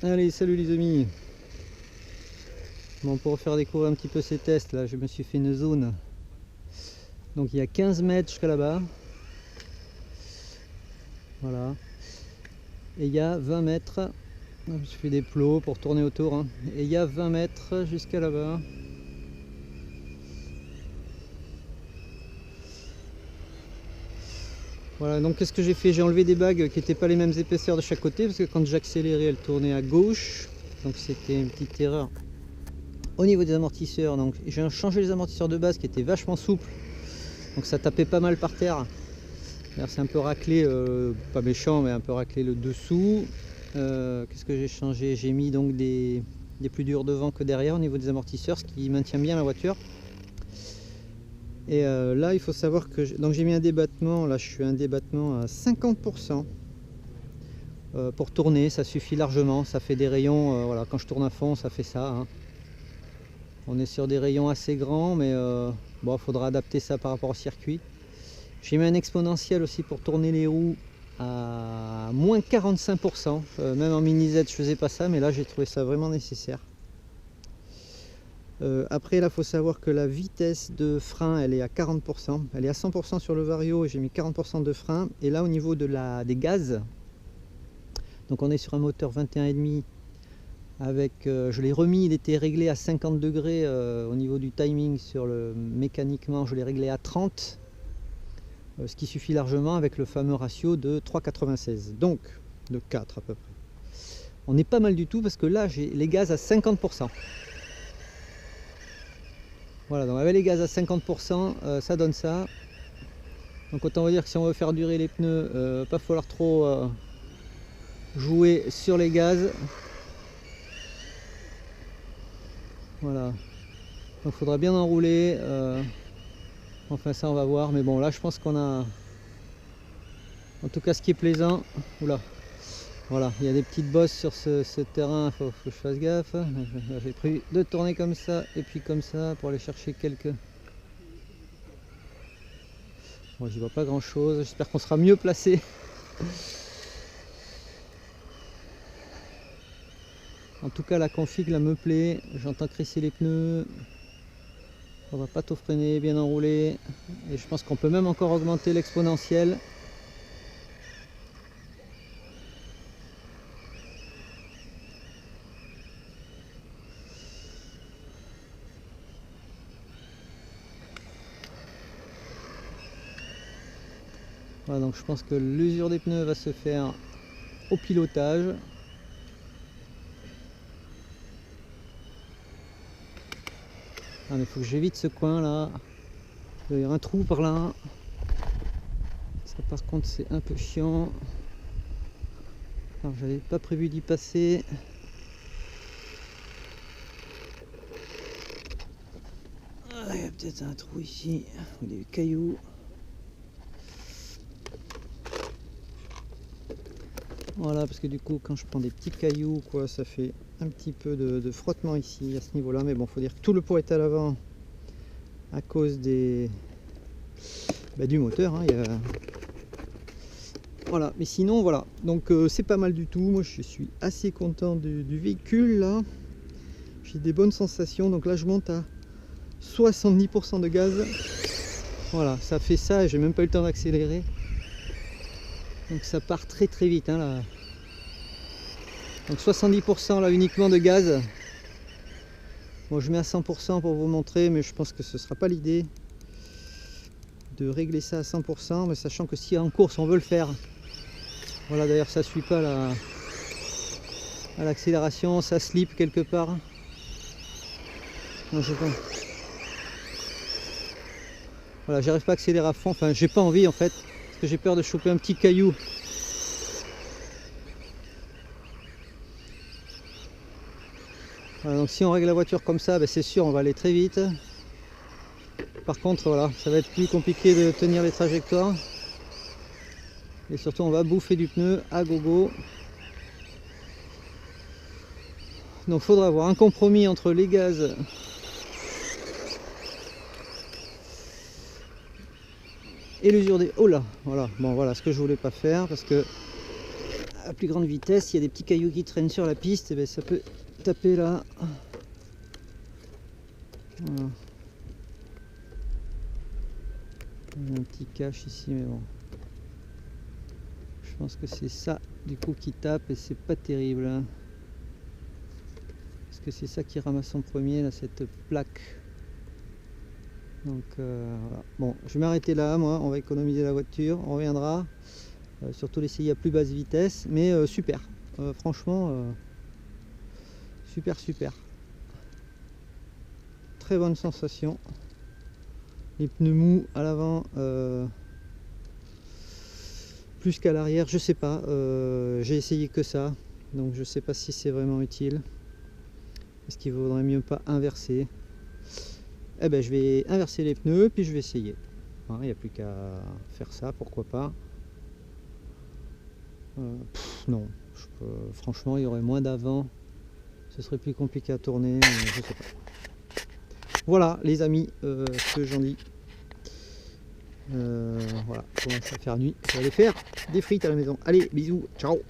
Allez, salut les amis. Bon, pour faire découvrir un petit peu ces tests, là, je me suis fait une zone. Donc il y a 15 mètres jusqu'à là-bas. Voilà. Et il y a 20 mètres. Je fais des plots pour tourner autour. Hein. Et il y a 20 mètres jusqu'à là-bas. Voilà, donc qu'est-ce que j'ai fait? J'ai enlevé des bagues qui n'étaient pas les mêmes épaisseurs de chaque côté, parce que quand j'accélérais, elles tournaient à gauche. Donc c'était une petite erreur au niveau des amortisseurs. Donc j'ai changé les amortisseurs de base qui étaient vachement souples. Donc ça tapait pas mal par terre. C'est un peu raclé, pas méchant, mais un peu raclé le dessous. Qu'est-ce que j'ai changé? J'ai mis donc des plus durs devant que derrière au niveau des amortisseurs, ce qui maintient bien la voiture. Et là, il faut savoir que j'ai mis un débattement. Là, je suis à un débattement à 50%. Pour tourner, ça suffit largement. Ça fait des rayons. Voilà, quand je tourne à fond, ça fait ça. Hein. On est sur des rayons assez grands, mais bon, il faudra adapter ça par rapport au circuit. J'ai mis un exponentiel aussi pour tourner les roues à moins 45%. Même en mini Z, je faisais pas ça, mais là, j'ai trouvé ça vraiment nécessaire. Après, là, il faut savoir que la vitesse de frein, elle est à 40%. Elle est à 100% sur le Vario et j'ai mis 40% de frein. Et là, au niveau des gaz, donc on est sur un moteur 21,5 avec, je l'ai remis, il était réglé à 50 degrés au niveau du timing mécaniquement, je l'ai réglé à 30. Ce qui suffit largement avec le fameux ratio de 3,96. Donc, de 4 à peu près. On est pas mal du tout parce que là, j'ai les gaz à 50%. Voilà, donc avec les gaz à 50%, ça donne ça. Donc autant dire que si on veut faire durer les pneus, pas falloir trop jouer sur les gaz. Voilà. Donc il faudra bien enrouler. Enfin ça on va voir. Mais bon là je pense qu'on a... En tout cas ce qui est plaisant. Oula. Voilà, il y a des petites bosses sur ce terrain, il faut que je fasse gaffe. J'ai prévu de tourner comme ça et puis comme ça pour aller chercher quelques... Bon, j'y vois pas grand chose, j'espère qu'on sera mieux placé. En tout cas la config là me plaît, j'entends crisser les pneus. On va pas tout freiner, bien enrouler. Et je pense qu'on peut même encore augmenter l'exponentiel. Voilà, donc je pense que l'usure des pneus va se faire au pilotage. Ah, mais il faut que j'évite ce coin là. Il doit y avoir un trou par là. Ça par contre c'est un peu chiant. Alors j'avais pas prévu d'y passer. Ah, il y a peut-être un trou ici, ou des cailloux. Voilà, parce que du coup quand je prends des petits cailloux quoi, ça fait un petit peu de frottement ici à ce niveau là, mais bon, faut dire que tout le poids est à l'avant à cause du moteur, hein, voilà, mais sinon voilà, donc c'est pas mal du tout. Moi je suis assez content du véhicule là, j'ai des bonnes sensations. Donc là je monte à 70% de gaz, voilà, ça fait ça et j'ai même pas eu le temps d'accélérer. Donc ça part très très vite hein, là. Donc 70% là uniquement de gaz. Bon, je mets à 100% pour vous montrer, mais je pense que ce sera pas l'idée de régler ça à 100%, mais sachant que si en course on veut le faire, voilà, d'ailleurs ça suit pas à l'accélération, ça slip quelque part. Non, je sais pas. Voilà, j'arrive pas à accélérer à fond, enfin j'ai pas envie en fait, parce que j'ai peur de choper un petit caillou. Voilà, donc si on règle la voiture comme ça, ben c'est sûr on va aller très vite. Par contre voilà, ça va être plus compliqué de tenir les trajectoires. Et surtout on va bouffer du pneu à gogo. Donc il faudra avoir un compromis entre les gaz et l'usure des... Oh là, voilà, bon voilà ce que je voulais pas faire, parce que à plus grande vitesse, il y a des petits cailloux qui traînent sur la piste, et bien ça peut taper là. Voilà. Il y a un petit cache ici, mais bon. Je pense que c'est ça du coup qui tape et c'est pas terrible. Hein. Parce que c'est ça qui ramasse en premier, là, cette plaque. Donc voilà. Bon, je vais m'arrêter là, moi, on va économiser la voiture, on reviendra. Surtout l'essayer à plus basse vitesse, mais super. Franchement, super, super. Très bonne sensation. Les pneus mous à l'avant, plus qu'à l'arrière, je sais pas. J'ai essayé que ça, donc je sais pas si c'est vraiment utile. Est-ce qu'il vaudrait mieux pas inverser? Eh ben, je vais inverser les pneus, puis je vais essayer. Il n'y a plus qu'à faire ça, pourquoi pas. Non, franchement, il y aurait moins d'avant. Ce serait plus compliqué à tourner, je sais pas. Voilà, les amis, ce que j'en dis. Voilà, commence à faire nuit. Je vais aller faire des frites à la maison. Allez, bisous, ciao.